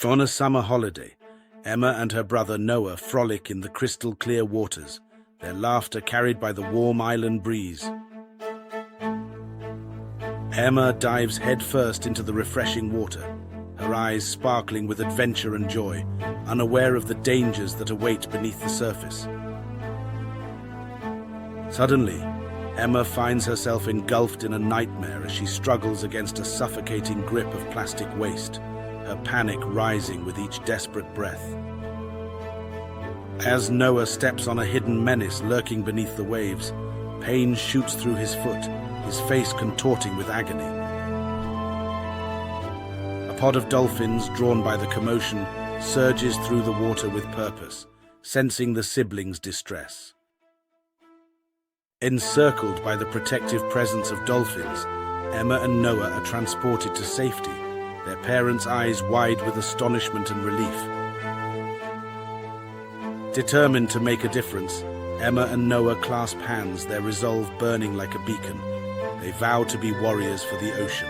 On a summer holiday, Emma and her brother Noah frolic in the crystal-clear waters, their laughter carried by the warm island breeze. Emma dives headfirst into the refreshing water, her eyes sparkling with adventure and joy, unaware of the dangers that await beneath the surface. Suddenly, Emma finds herself engulfed in a nightmare as she struggles against a suffocating grip of plastic waste, her panic rising with each desperate breath. As Noah steps on a hidden menace lurking beneath the waves, pain shoots through his foot, his face contorting with agony. A pod of dolphins, drawn by the commotion, surges through the water with purpose, sensing the siblings' distress. Encircled by the protective presence of dolphins, Emma and Noah are transported to safety, their parents' eyes wide with astonishment and relief. Determined to make a difference, Emma and Noah clasp hands, their resolve burning like a beacon. They vow to be warriors for the ocean.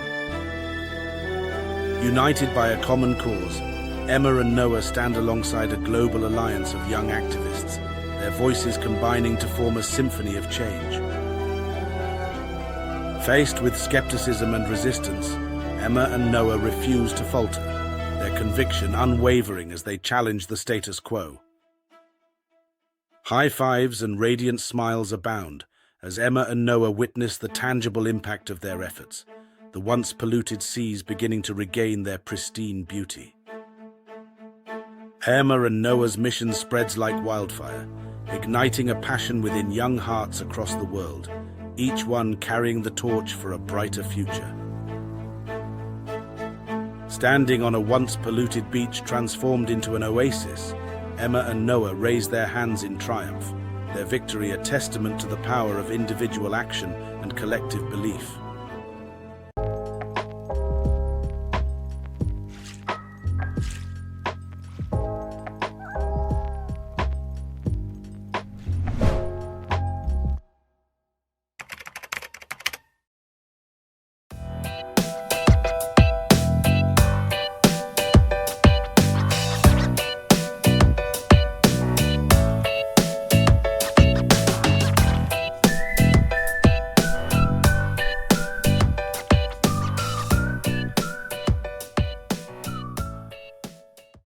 United by a common cause, Emma and Noah stand alongside a global alliance of young activists, their voices combining to form a symphony of change. Faced with skepticism and resistance, Emma and Noah refuse to falter, their conviction unwavering as they challenge the status quo. High fives and radiant smiles abound as Emma and Noah witness the tangible impact of their efforts, the once polluted seas beginning to regain their pristine beauty. Emma and Noah's mission spreads like wildfire, igniting a passion within young hearts across the world, each one carrying the torch for a brighter future. Standing on a once polluted beach transformed into an oasis, Emma and Noah raise their hands in triumph, their victory a testament to the power of individual action and collective belief.